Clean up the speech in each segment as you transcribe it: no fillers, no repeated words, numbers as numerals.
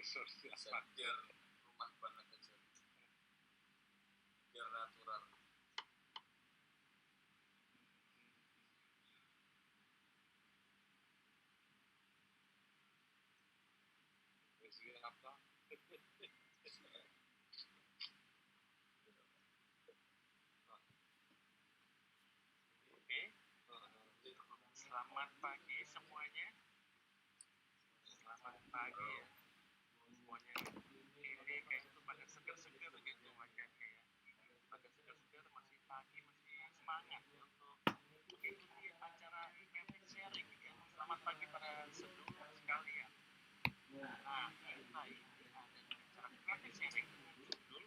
biar rumah banget aja, biar natural. Apa? Oke, selamat pagi semuanya. Selamat pagi ya semuanya. Ini kayak itu pada seger-seger gitu wajahnya ya. Pada seger-seger, masih pagi, masih semangat ya untuk mengikuti acara Epic Sharing ya. Selamat pagi para sedulur sekalian. Nah, kita ini ada di acara Epic Sharing dengan judul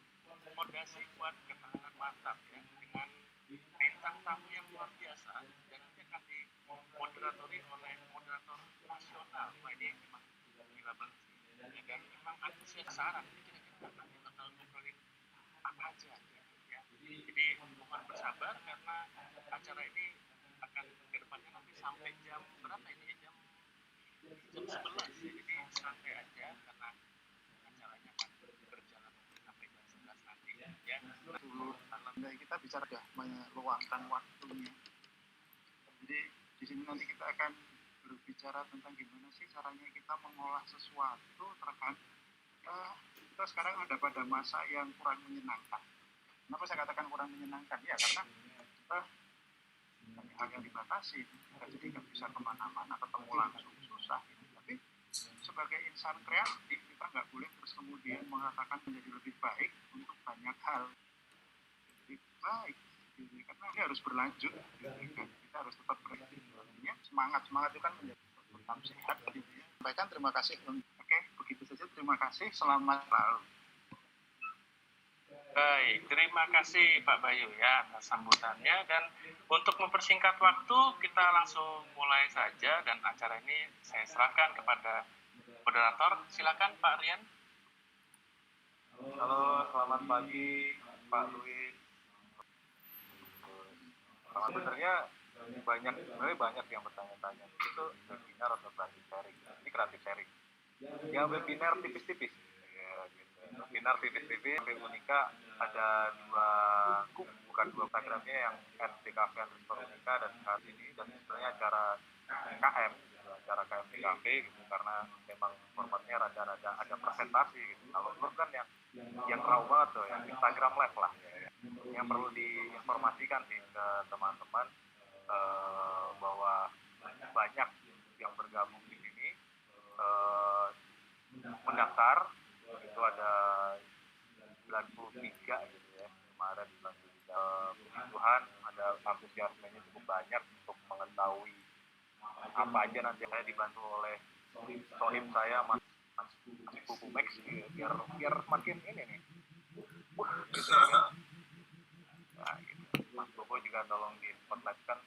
Fondasi Kuat Ketahanan Mantap ya, dengan bintang tamu yang luar biasa, dan nanti akan dimoderatori oleh moderator nasional. Nah, ini memang gila banget sih ya, dan memang antusias saran ini kira-kira nanti bakal ngobrolin apa aja gitu ya. Jadi mohon bersabar karena acara ini akan ke depannya nanti sampai jam berapa ini ya, jam 11 ya, jadi santai aja karena acaranya akan berjalan sampai jam 11 nanti ya. Dulu kita bicara sudah meluangkan waktunya. Jadi di sini nanti kita akan berbicara tentang gimana sih caranya kita mengolah sesuatu terkait kita sekarang ada pada masa yang kurang menyenangkan. Kenapa saya katakan kurang menyenangkan? Ya karena kita banyak hal yang dibatasi, kita jadi nggak bisa kemana-mana, ketemu langsung susah gitu. Tapi sebagai insan kreatif kita nggak boleh terus kemudian mengatakan menjadi lebih baik untuk banyak hal. Lebih baik gitu. Karena ini harus berlanjut gitu, kan? Kita harus tetap kreatif. Artinya semangat itu kan menjadi tetap sehat gitu ya. Sampaikan terima kasih. Oke, begitu saja, terima kasih, selamat lalu. Baik, terima kasih Pak Bayu ya atas sambutannya, dan untuk mempersingkat waktu kita langsung mulai saja, dan acara ini saya serahkan kepada moderator. Silakan Pak Rian. Halo, selamat pagi Pak Luis. Sebenarnya banyak yang bertanya-tanya itu webinar atau kreatif sharing. Ini kreatif sharing. Yang webinar tipis-tipis. Ya, gitu. Webinar tipis-tipis. Unika ada bukan dua Instagramnya, yang @dkv_unika dan saat ini, dan sebenarnya acara KM DKV gitu, karena memang formatnya rada-rada ada presentasi gitu. Kalau dulu kan yang raw banget tuh, yang Instagram live lah ya. Yang perlu diinformasikan sih ke teman-teman bahwa banyak yang bergabung di sini, mendaftar itu ada 93 gitu ya kemarin. Puji Tuhan ada antusiasmenya cukup banyak untuk mengetahui apa aja. Nanti saya dibantu oleh sohib saya Mas Bubu Max biar makin ini nih gitu ya. Nah, gitu. Mas Bobo juga tolong di spotlightkan,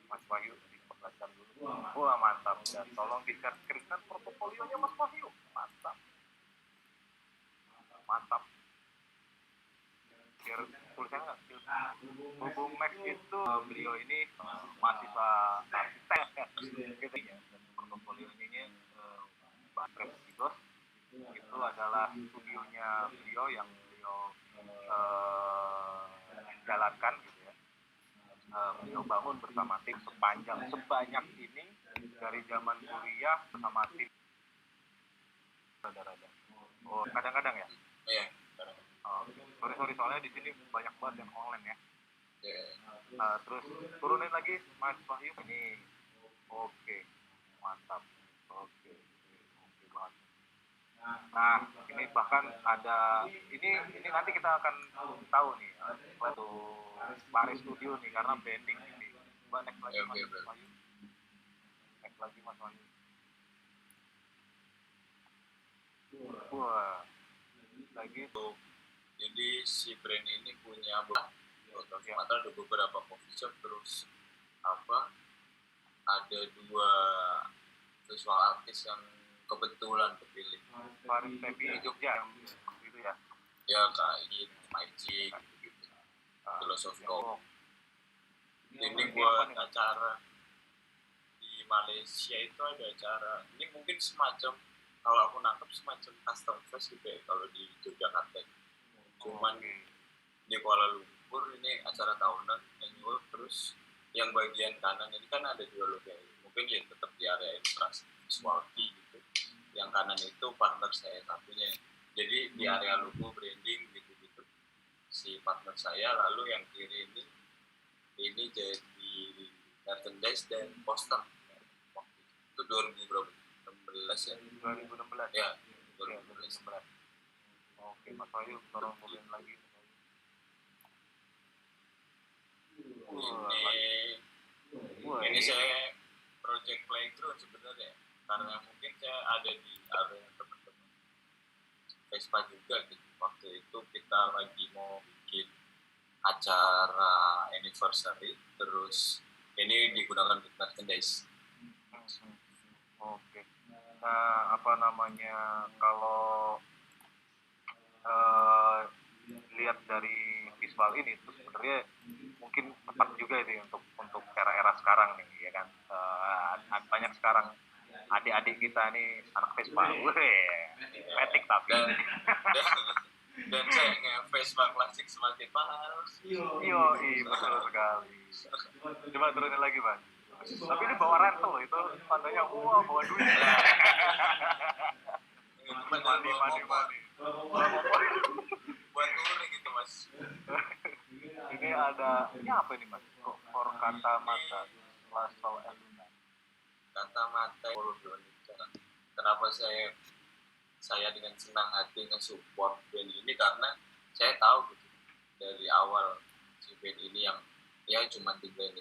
Mas Wahyu di spotlightkan dulu. Wah mantap, dan tolong di-share-kan portofolionya Mas Wahyu. Mantap biar tulisannya nggak kecil. Bobo Max itu beliau ini mahasiswa arsitek gitu ya. Portofolio ini Batrep Sidos itu adalah studionya beliau yang beliau jalankan gitu ya. Beliau bangun bersama tim sebanyak ini dari zaman kuliah bersama tim. Oh, kadang-kadang ya? Iya. Sorry soalnya di sini banyak banget yang online ya. Terus turunin lagi Mas Wahyu ini. Oke, mantap. Oke banget. Nah, ini bahkan ada ini nanti kita akan tahu nih waktu Paris Studio nih, karena branding ini. Next lagi Mas Wahyu. Next lagi Mas Wahyu. Wah, lagi tuh. Jadi si brand ini punya ada beberapa coffee shop, terus ada 2 visual artis yang kebetulan kepilih. Paris Tepi Jogja gitu ya. Ya kayak Magic gitu. Filosofi Kopi. Ini buat acara di Malaysia itu ada acara. Ini mungkin semacam kalau aku nangkep semacam custom face gitu ya kalau di Yogyakarta. Cuman di Kuala Lumpur ini acara tahunan annual, terus yang bagian kanan ini kan ada dua logo ya. Mungkin ya tetap di area ilustrasi visualki gitu. Yang kanan itu partner saya satunya. Jadi di area logo branding gitu-gitu si partner saya, lalu yang kiri ini jadi merchandise dan poster. Itu 2016 ya. 2016 Ya, ya 2016. 2016. Oke, Mas Wahyu tolong komen lagi. Ini saya project playground sebenarnya, karena mungkin saya ada di area teman-teman Vespa juga gitu. Waktu itu kita lagi mau bikin acara anniversary, terus ini digunakan untuk merchandise. Oke. Nah, apa namanya, kalau lihat dari visual ini itu sebenarnya mungkin tepat juga itu untuk era-era sekarang nih, ya kan. Banyak sekarang adik-adik kita nih anak Vespa, metik tapi. Dan saya Vespa klasik semakin mahal. Betul sekali. Coba turunin lagi, Bang. Tapi ini bawa rental loh, itu tandanya bawa duit. Money. Buat touring gitu, Mas. Ini apa ini, Mas? For kata-mata Lasal Eluna. Kata-mata kenapa saya dengan senang hati nge-support band ini, karena saya tahu gitu dari awal si band ini yang ya cuma digrain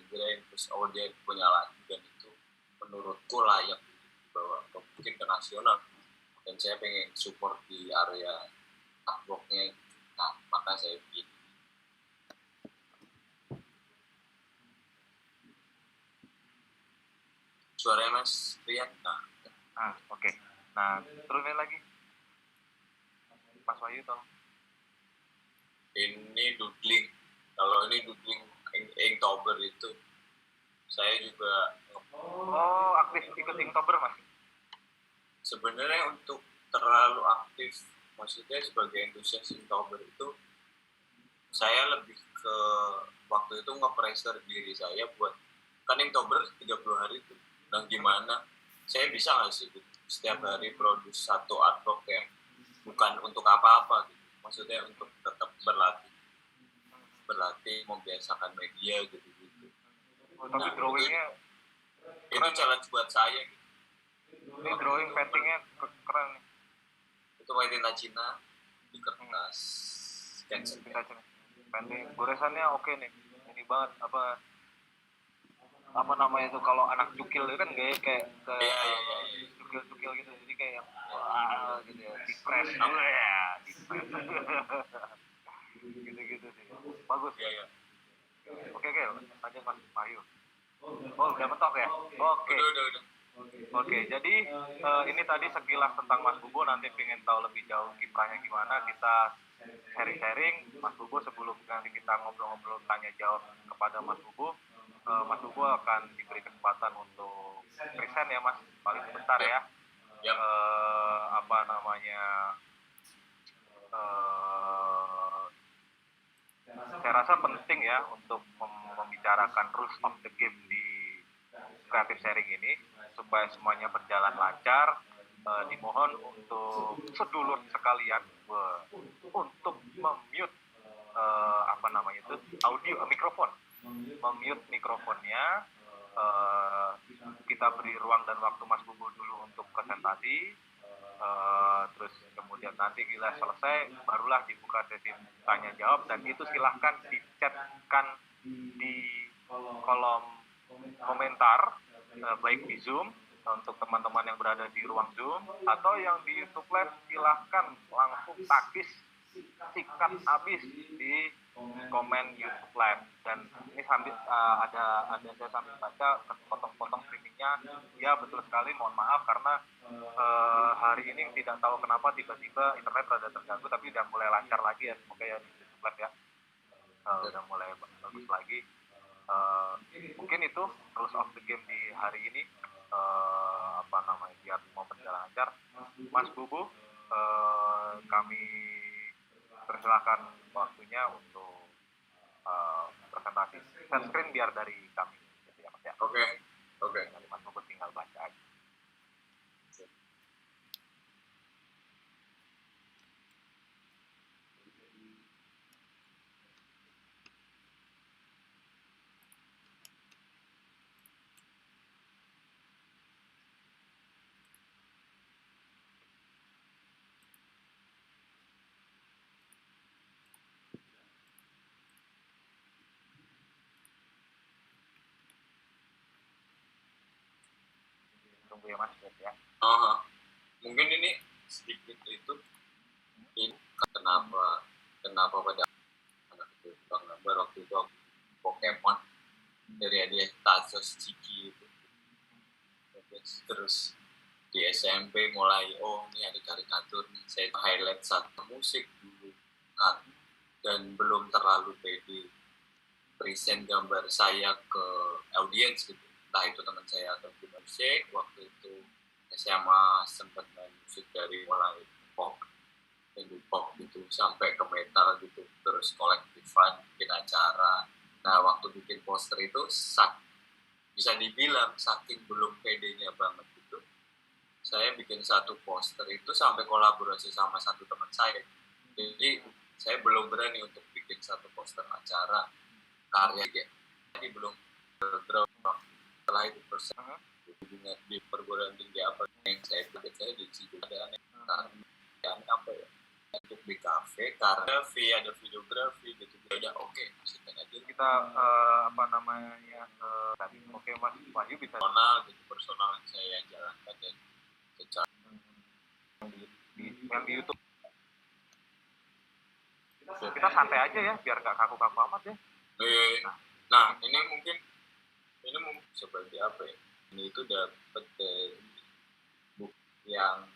terus dia punya lagu dan itu menurutku layak dibawa mungkin ke nasional, dan saya pengen support di area artworknya. Nah, maka saya bikin. Suaranya Mas Rian. Oke. Nah, turunin lagi. Mas Wahyu tolong. Ini doodling. Kalau ini doodling Inktober itu saya juga aktif ikut Inktober, Mas. Sebenarnya untuk terlalu aktif, maksudnya sebagai entusias Inktober itu saya lebih ke waktu itu nge-pressure diri saya buat, kan Inktober 30 hari itu. Nah, gimana saya bisa nggak sih setiap hari produce satu artwork yang bukan untuk apa-apa gitu, maksudnya untuk tetap berlatih membiasakan media gitu. Tapi drawingnya itu challenge buat saya gitu. Ini drawing paintingnya keren nih. Itu tinta Cina di kertas stencil. Painting goresannya oke nih. Ini banget apa namanya itu, kalau anak cukil itu kan gaya kayak cukil gitu, jadi kayak wah gitu ya, dipres gitu sih, bagus ya. Oke, lanjut Mas Wahyu. Udah mentok ya. Oke, jadi ini tadi sekilas tentang Mas Bubo. Nanti pengen tahu lebih jauh kiprahnya gimana, kita sharing-sharing. Mas Bubo, sebelum nanti kita ngobrol-ngobrol tanya jawab kepada Mas Bubo, Mas Bubo akan diberi kesempatan untuk present ya, Mas, paling sebentar ya. Saya rasa penting ya untuk membicarakan rules of the game di creative sharing ini supaya semuanya berjalan lancar. Dimohon untuk sedulur sekalian untuk memute audio mikrofon, memute mikrofonnya. Kita beri ruang dan waktu Mas Bubu dulu untuk presentasi. Terus kemudian nanti bila selesai barulah dibuka sesi tanya jawab, dan itu silahkan dicatkan di kolom komentar, baik di Zoom untuk teman-teman yang berada di ruang Zoom atau yang di YouTube Live, silahkan langsung takis sikat habis di komen YouTube Live. Dan ini sambil saya sambil baca potong-potong streamingnya. Ya, betul sekali, mohon maaf karena hari ini tidak tahu kenapa tiba-tiba internet rada terganggu, tapi udah mulai lancar lagi ya, semoga ya di YouTube Live ya udah mulai bagus lagi. Mungkin itu rules of the game di hari ini. biar mau berjalan lancar, Mas Bubu, kami persilakan waktunya untuk presentasi. Share screen biar dari kami, gitu ya Mas ya. Oke. Nanti Mas Bubu tinggal baca aja. Tunggu ya Mas, ya. Mungkin ini sedikit itu ini kenapa pada anak itu Bang Gambar waktu itu Pokemon dari hadiah Tazos Ciki itu. Terus di SMP mulai ini ada karikatur nih, saya highlight satu musik dulu kan, dan belum terlalu pede present gambar saya ke audiens gitu, entah itu teman saya atau musik. Waktu itu SMA sempat main musik dari mulai pop, indie pop gitu sampai ke metal gitu, terus kolektifan bikin acara. Nah waktu bikin poster itu bisa dibilang saking belum pedenya banget gitu, saya bikin satu poster itu sampai kolaborasi sama satu teman saya. Jadi saya belum berani untuk bikin satu poster acara karya gitu. Jadi belum berapa setelah itu proses di perguruan tinggi apa yang saya bikin, saya di situ ada apa ya, untuk di kafe karena ada videografi gitu. Udah oke, maksudnya aja kita oke Mas Wahyu bisa personal saya jalankan dan secara yang di YouTube. Kita santai aja ya, biar nggak kaku-kaku amat ya. Nah, ini mungkin seperti apa ya? Ini itu dapat dari buku yang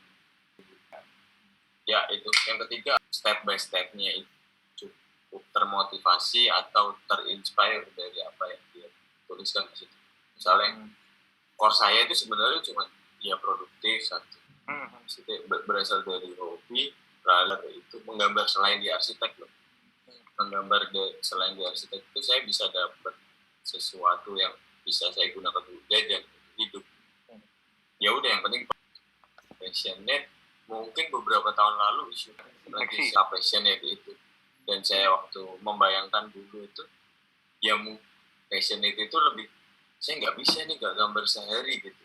ya itu yang ketiga, step by stepnya itu cukup termotivasi atau terinspire dari apa yang dia tuliskan di situ. Misalnya core saya itu sebenarnya cuma dia produktif satu, maksudnya berasal dari hobi, lalu itu menggambar selain di arsitek loh. Menggambar selain di arsitek itu saya bisa dapat sesuatu yang bisa saya gunakan untuk jajan hidup. Ya udah, yang penting passionate. Mungkin beberapa tahun lalu isu lagi passionate itu, dan saya waktu membayangkan dulu itu ya passionate itu lebih, saya nggak bisa nih nggak gambar sehari gitu.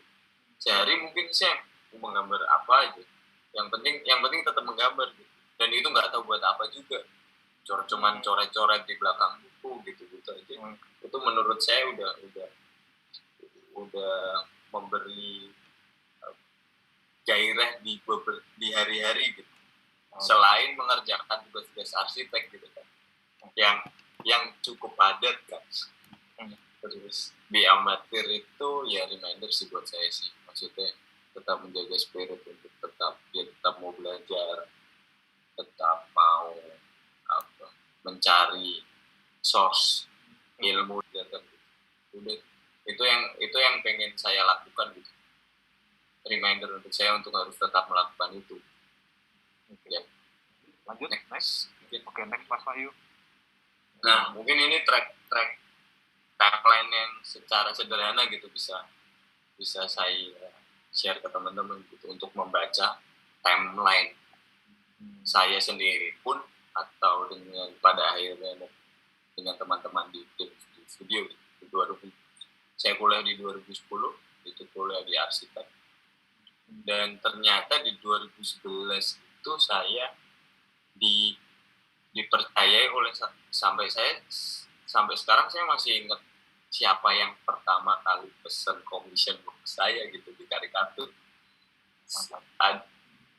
Sehari mungkin saya mau menggambar apa aja, yang penting tetap menggambar gitu. Dan itu nggak tahu buat apa juga, cuman coret-coret di belakang buku gitu aja. Itu menurut saya udah memberi gairah di hari-hari gitu. Selain mengerjakan tugas-tugas arsitek gitu kan, yang cukup padat kan. Terus di amatir itu ya reminder sih buat saya sih, maksudnya tetap menjaga spirit untuk tetap mau belajar, tetap mau mencari source ilmu dan udah itu yang pengen saya lakukan gitu. Reminder untuk saya untuk harus tetap melakukan itu. Ya. Lanjut next. Oke, next Mas Wahyu. Nah, mungkin ini track timeline yang secara sederhana gitu bisa saya share ke teman-teman gitu untuk membaca timeline saya sendiri pun atau dengan pada akhirnya dengan teman-teman di tim studio di 2000. Saya kuliah di 2010, itu kuliah di arsitek. Dan ternyata di 2011 itu saya dipercayai oleh sampai sekarang saya masih ingat siapa yang pertama kali pesan commission book saya gitu di karikatur.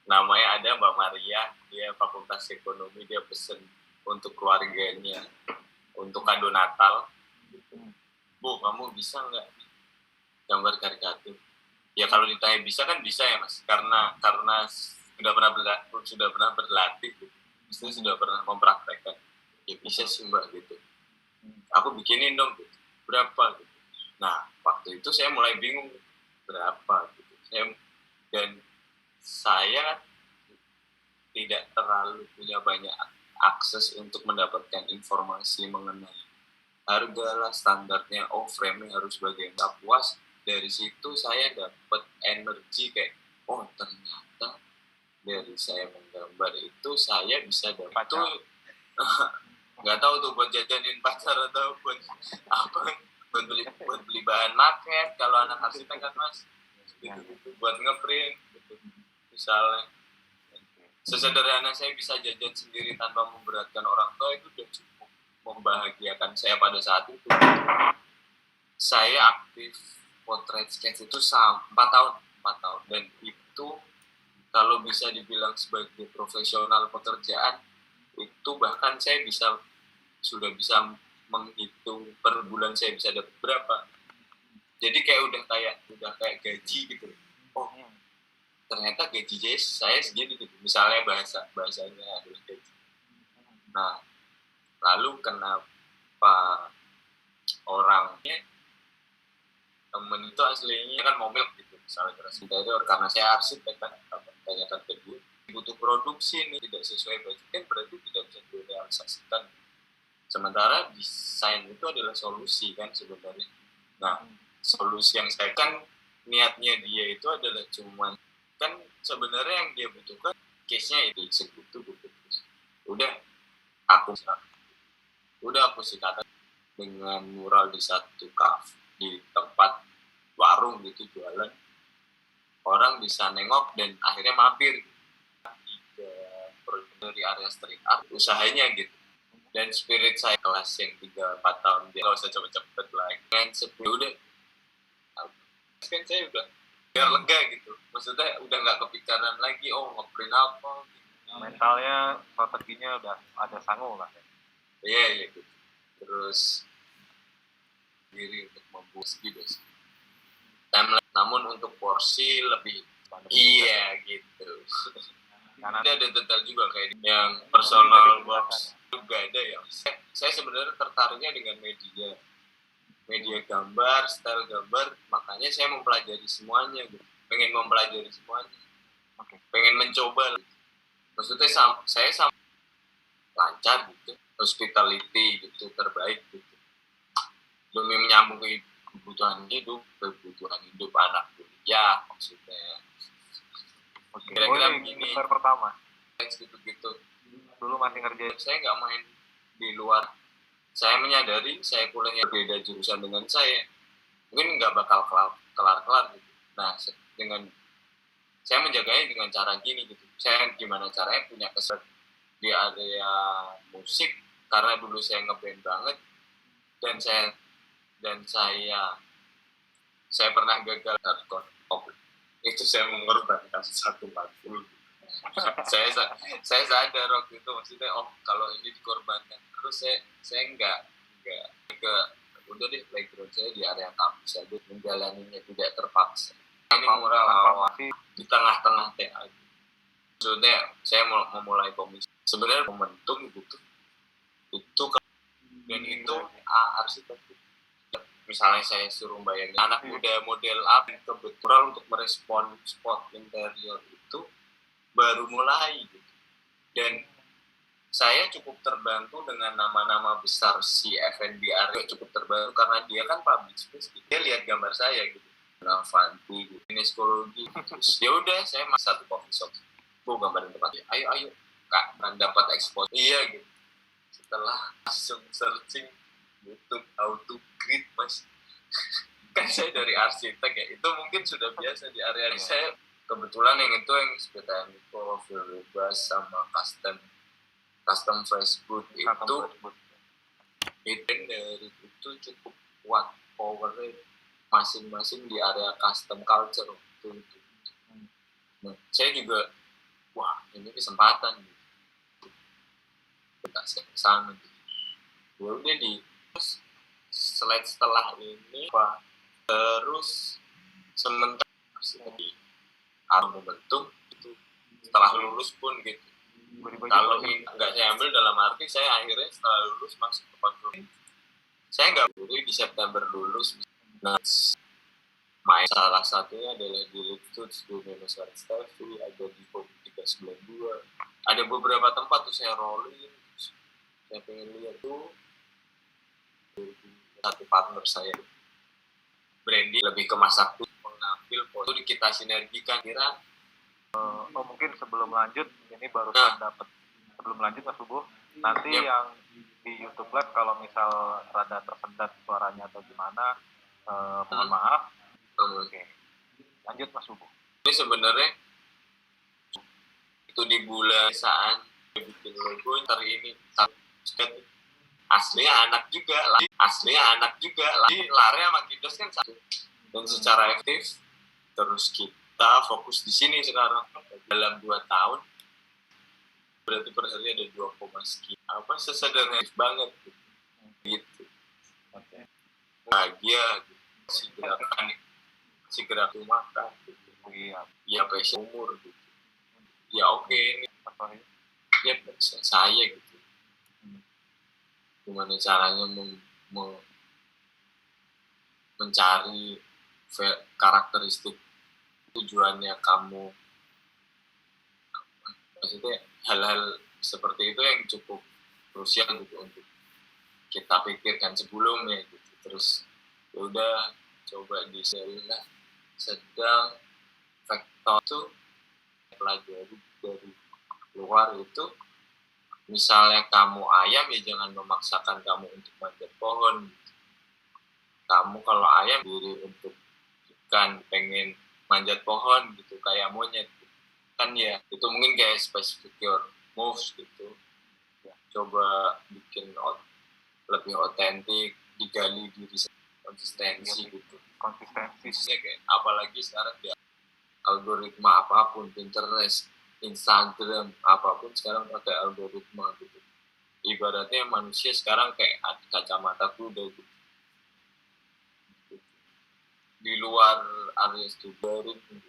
Namanya ada Mbak Maria, dia Fakultas Ekonomi, dia pesen untuk keluarganya untuk kado Natal. Bu, kamu bisa nggak gambar karikatur? Ya kalau ditanya bisa kan bisa ya Mas, karena sudah pernah berlatih, gitu. Sudah pernah mempraktekkan. Ya bisa sih Mbak gitu. Aku bikinin dong gitu. Berapa gitu. Nah waktu itu saya mulai bingung berapa gitu. Dan saya tidak terlalu punya banyak akses untuk mendapatkan informasi mengenai harga lah, standarnya, frame-nya harus bagian tak puas. Dari situ saya dapat energi kayak, ternyata dari saya menggambar itu saya bisa dapat tuh nggak tahu tuh buat jajanin pacar atau buat apa, buat beli bahan market kalau anak arsitek kan mas, gitu, buat ngeprint gitu. Misalnya sesederhana saya bisa jajan sendiri tanpa memberatkan orang tua, itu udah cukup membahagiakan saya pada saat itu. Saya aktif potret sketch itu 4 tahun, dan itu kalau bisa dibilang sebagai profesional pekerjaan, itu bahkan saya sudah bisa menghitung per bulan saya bisa dapat berapa. Jadi kayak udah kayak gaji gitu. Ternyata gaji saya segini gitu. Misalnya bahasanya adalah gaji. Nah, lalu kenapa orangnya temen itu aslinya kan mobil gitu, misalnya keras interior, karena saya arsitek kan, tanyakan ke dia butuh produksi nih tidak sesuai budget kan berarti tidak bisa direalisasikan. Sementara desain itu adalah solusi kan sebenarnya. Nah, solusi yang saya kan niatnya dia itu adalah cuman kan sebenarnya yang dia butuhkan case-nya itu segitu gitu. Udah aku sikat dengan mural di satu kafe di tempat warung gitu jualan, orang bisa nengok dan akhirnya mampir dari area street art usahanya gitu. Dan spirit saya kelas yang 3-4 tahun dia nggak usah cepet-cepet lagi kan 10 udah kan saya udah biar lega gitu, maksudnya udah nggak kepikiran lagi ngeprint apa gitu. Mentalnya, strateginya udah ada sangu lah ya. Iya gitu. Terus diri untuk membuat video timeline, namun untuk porsi lebih gitu. Karena ada detail juga kayak yang personal box juga ada ya. Saya sebenarnya tertariknya dengan media gambar, style gambar, makanya saya mempelajari semuanya gitu. Pengen mempelajari semuanya. Pengen mencoba. Maksudnya saya lancar gitu, hospitality gitu, terbaik gitu. Demi menyambung kebutuhan hidup anak kuliah maksudnya. Kira-kira begini. Pertama. Gitu. Dulu masih ngerjain. Saya nggak main di luar. Saya menyadari saya kuliahnya beda jurusan dengan saya. Mungkin nggak bakal kelar gitu. Nah, saya menjaganya dengan cara gini gitu. Saya gimana caranya punya kesan di area musik karena dulu saya ngeband banget dan saya pernah gagal hardcore. Itu saya mengorbankan 140. saya sadar waktu itu, maksudnya kalau ini dikorbankan terus saya enggak udah deh, background saya di area kampus saja, menjalaninya tidak terpaksa. Ini moral awal di tengah-tengah TA. Maksudnya saya mau memulai komisi. Sebenarnya momentum gitu. Dan itu arsitek. Misalnya saya suruh bayangin anak muda model apa kebetulan untuk merespon spot interior itu baru mulai gitu. Dan saya cukup terbantu dengan nama-nama besar si F&B area, cukup terbantu karena dia kan public space gitu. Dia lihat gambar saya gitu, Navanti, kinesiologi. Ya udah, saya masuk satu coffee shop, gambarin tempat. Ayo kak, kan dapat expose. Iya gitu. Setelah langsung searching YouTube how to grid mas. Kan saya dari arsitek ya, itu mungkin sudah biasa di area saya. Kebetulan yang sepeda Nico, bebas sama custom Facebook itu dari itu cukup kuat powernya masing-masing di area custom culture itu. Nah, saya juga ini kesempatan gitu. Tak saya kesana gitu. Ya udah slide setelah ini terus sementara di momentum itu setelah lulus pun gitu. Kalau ini nggak saya ambil dalam arti saya akhirnya setelah lulus masuk ke fakultas. Saya nggak boleh di September lulus. Nah, salah Salah satunya adalah di Liptuts, di Indonesia Steffi, ada di Home 392. Ada beberapa tempat tuh saya rolling. Saya pengen lihat tuh satu partner saya Brandy lebih ke masak tuh, mengambil foto kita sinergikan kira. Mungkin sebelum lanjut ini barusan dapat sebelum lanjut Mas Subuh nanti yang di YouTube Live kalau misal rada tersendat suaranya atau gimana mohon maaf. Oke. Lanjut Mas Subuh. Ini sebenarnya itu di bulan saat bikin logo ini aslinya anak juga lagi lari sama Kidos kan satu dan secara aktif terus kita fokus di sini sekarang dalam 2 tahun berarti per hari ada 2, sekian apa sesederhana banget gitu bahagia gitu. si gerakan makan gitu. Ya passion umur gitu ya oke ini ya saya gitu gimana caranya mencari karakteristik tujuannya kamu maksudnya hal-hal seperti itu yang cukup krusial gitu untuk kita pikirkan sebelumnya gitu terus udah coba diselah sedang faktor itu pelajari dari luar itu misalnya kamu ayam ya jangan memaksakan kamu untuk manjat pohon kamu kalau ayam diri untuk ikan pengen manjat pohon gitu kayak monyet kan ya itu mungkin kayak specific your moves gitu ya, coba bikin lebih otentik digali diri konsistensi gitu konsistensinya kayak apalagi sekarang ya algoritma apapun Pinterest Instagram apapun sekarang pakai algoritma gitu ibaratnya manusia sekarang kayak kacamata kuda gitu di luar area studi gitu.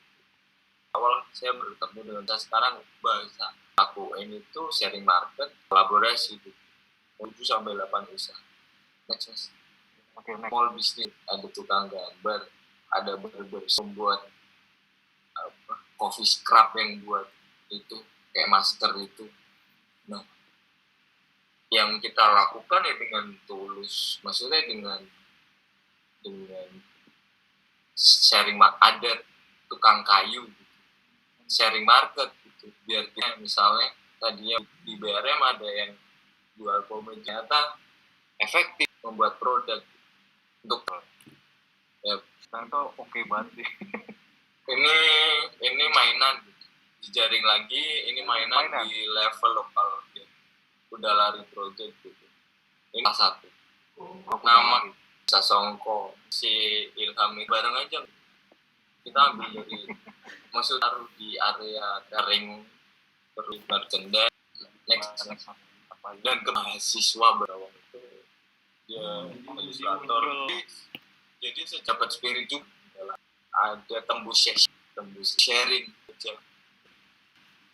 Awal saya bertemu dengan saya sekarang bahasa aku ini tuh sharing market kolaborasi gitu 7-8 usaha next mall bisnis ada tukang gambar ada barber membuat coffee scrub yang buat itu kayak masker itu nah yang kita lakukan ya dengan tulus maksudnya dengan sharing ada tukang kayu gitu. Sharing market gitu biar kita misalnya tadinya di BRM ada yang jual komen ternyata efektif membuat produk untuk ya itu oke banget sih ini mainan dijaring lagi ini mainan di level lokal ya. Udah lari project gitu ini salah satu nama Sasongko si Ilham bareng aja kita ambil dari maksud taruh di area ring merchandise next dan ke mahasiswa berawal itu dia ilustrator jadi sejabat spirit juga ada tembus sharing aja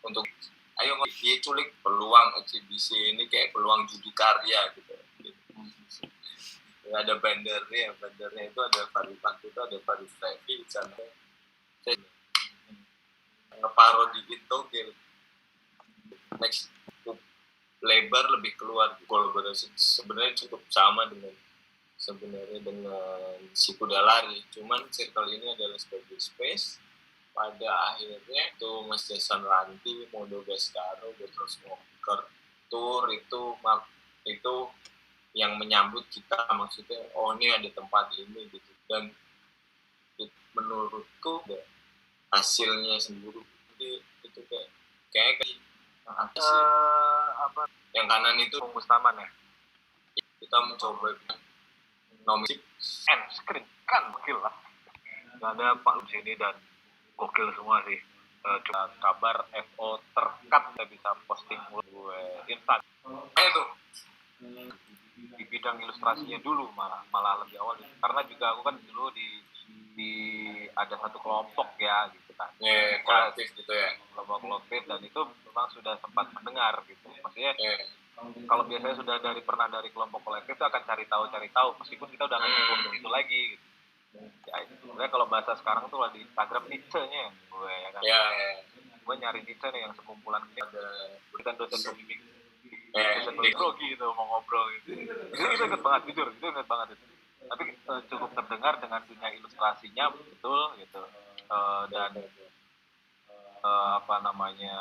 untuk ayo dia culik peluang eksibisi ini kayak peluang judi karya gitu ada bandernya itu ada Faripan itu ada Faris Levi sampai saya ngeparodiin Togel next lebar lebih keluar kolaborasi sebenarnya cukup sama dengan si kuda lari cuman circle ini adalah sebagai space pada akhirnya itu Mas Jason Ranti Mondo Gascaro Petros Walker tour itu yang menyambut kita maksudnya oh ini ada tempat ini gitu dan menurutku hasilnya sendiri itu kayak apa yang kanan itu Mustaman ya kita mencoba nomor end screen kan gokil lah nggak ada Pak Lum sini dan gokil semua sih cuma kabar FO terkat saya bisa posting gue instan itu di bidang ilustrasinya dulu malah lebih awal gitu. Karena juga aku kan dulu di ada satu kelompok ya gitu kan kolektif gitu ya kelompok kolektif dan itu memang sudah sempat mendengar gitu maksudnya kalau biasanya pernah dari kelompok kolektif itu akan cari tahu meskipun kita udah nggak nyambung dari itu lagi gitu. sebenarnya kalau bahasa sekarang tuh di Instagram niche-nya gue ya kan. Ya. Gue nyari niche nih yang sekumpulan ini Ada bukan dosen pembimbing dosen di psikologi gitu mau ngobrol gitu. Itu inget banget jujur, itu inget banget itu. Tapi cukup terdengar dengan dunia ilustrasinya betul gitu. Dan apa namanya,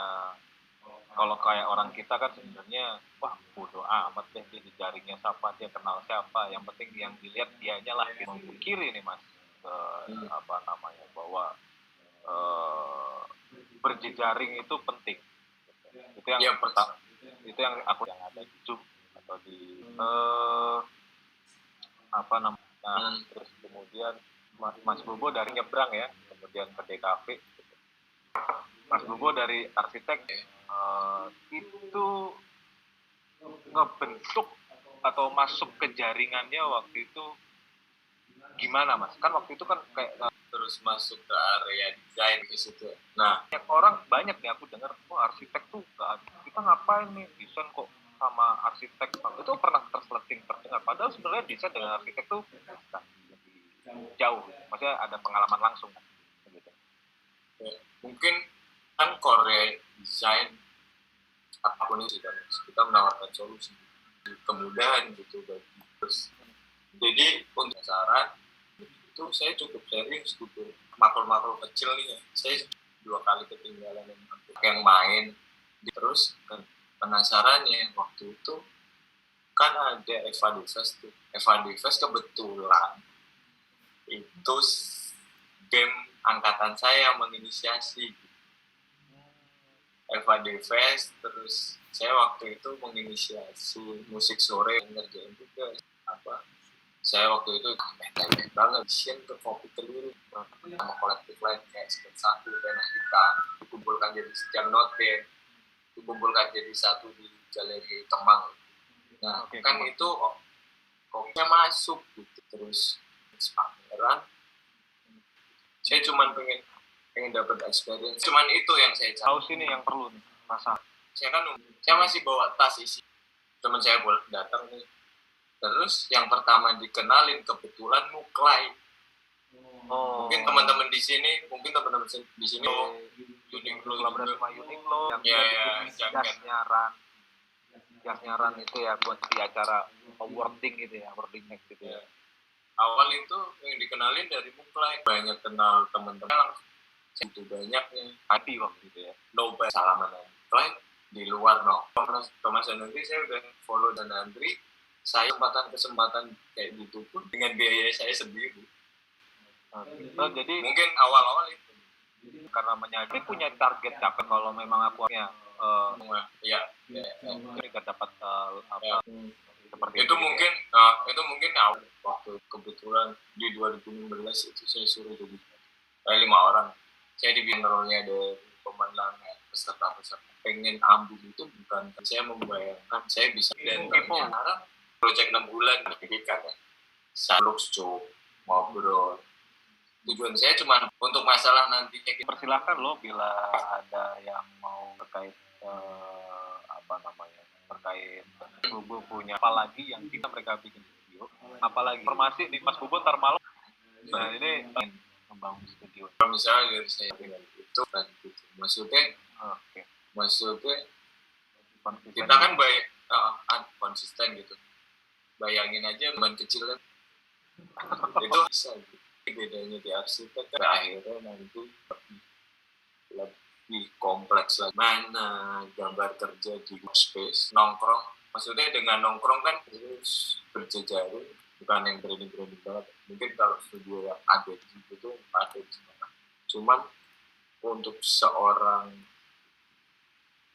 kalau kayak orang kita kan sebenarnya wah bodo amat deh dia di jaringnya siapa, dia kenal siapa, yang penting yang dilihat dianya lah gitu. Memungkiri nih mas apa namanya bahwa berjejaring itu penting. Itu yang ya, pertama, itu yang aku yang ada di Zoom atau di apa namanya. Terus kemudian Mas Bobo dari nyebrang ya, kemudian ke DKV. Mas Bobo dari arsitek itu ngebentuk atau masuk ke jaringannya waktu itu gimana mas? Kan waktu itu kan kayak terus masuk ke area desain di situ. Nah, banyak nih aku dengar, arsitek tuh kita ngapain nih desain kok sama arsitek? Itu pernah terseleting terdengar. Padahal sebenarnya desain dengan arsitek tuh lebih jauh. Maksudnya ada pengalaman langsung gitu. Ya, mungkin kan core desain apapun itu kan kita menawarkan solusi kemudahan gitu bagi terus. Jadi untuk saran itu saya cukup sharing gitu makro kecil nih ya. Saya 2 kali ketinggalan yang main terus penasarannya waktu itu kan ada Eva Divest tuh. Eva Divest kebetulan itu game angkatan saya menginisiasi Eva Divest, terus saya waktu itu menginisiasi musik sore ngerjain juga apa saya waktu itu temeh banget desain ke kopi keliru sama kolektif lain kayak sketsa 1 pena hitam dikumpulkan jadi sekian note dikumpulkan jadi satu di galeri Kemang. Nah kan itu koknya masuk gitu terus pameran saya cuma pengen dapat experience cuman itu yang saya cari. Tahu sini yang perlu nih masa saya kan saya masih bawa tas isi teman saya boleh datang nih terus yang pertama dikenalin kebetulan Muklai. Mungkin teman-teman di sini Uniqlo kolaborasi sama Uniqlo yang jasnya Ran itu ya buat di acara awarding gitu ya, awarding next gitu ya. Awal itu yang dikenalin dari Muklai, banyak kenal teman-teman langsung itu banyaknya hati waktu itu ya loba salaman Muklai di luar Thomas dan Andri saya udah follow dan Andri saya kesempatan kayak gitu pun dengan biaya saya sendiri. Jadi mungkin awal-awal itu karena menyadari punya target kan kalau memang aku punya kita dapat seperti itu mungkin awal waktu kebetulan di 2016 itu saya suruh jadi 5 orang saya di role-nya ada pemandangan peserta pengen ambil itu bukan saya membayangkan saya bisa dan ternyata proyek 6 bulan pendidikan ya saya ngobrol tujuan saya cuma untuk masalah nantinya persilahkan loh bila ada yang mau terkait terkait Bobo punya apalagi yang kita mereka bikin video apalagi informasi di Mas Bobo ntar malam nah ini membangun studio kalau misalnya dari saya dengan itu kan gitu maksudnya kita kan baik konsisten gitu bayangin aja teman kecilnya itu bisa gitu bedanya di arsitek kan akhirnya nanti lebih kompleks lagi mana gambar kerja di workspace nongkrong maksudnya dengan nongkrong kan terus berjejaring bukan yang branding banget mungkin kalau studio yang ada gitu tuh ada cuman untuk seorang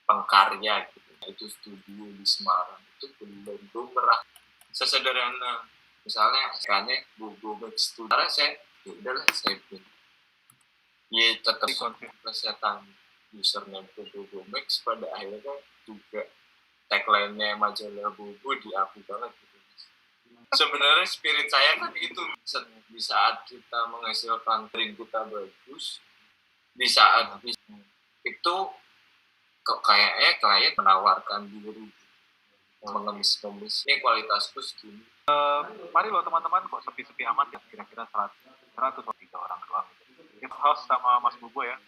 pengkarya gitu itu studio di Semarang itu belum merah sesederhana misalnya asalnya Google Maps Studio karena saya udahlah saya bikin ya tetap kesehatan username Google Maps pada akhirnya juga tagline-nya majalah Bobo diakui banget gitu. Sebenarnya spirit saya kan itu di saat kita menghasilkan print kita bagus di saat itu kayaknya klien menawarkan diri mengemis-ngemis ini kualitasku segini. Mari lo teman-teman, kok sepi-sepi amat ya, kira-kira 100 atau 3 orang doang gitu. Kita host sama Mas Bubo ya,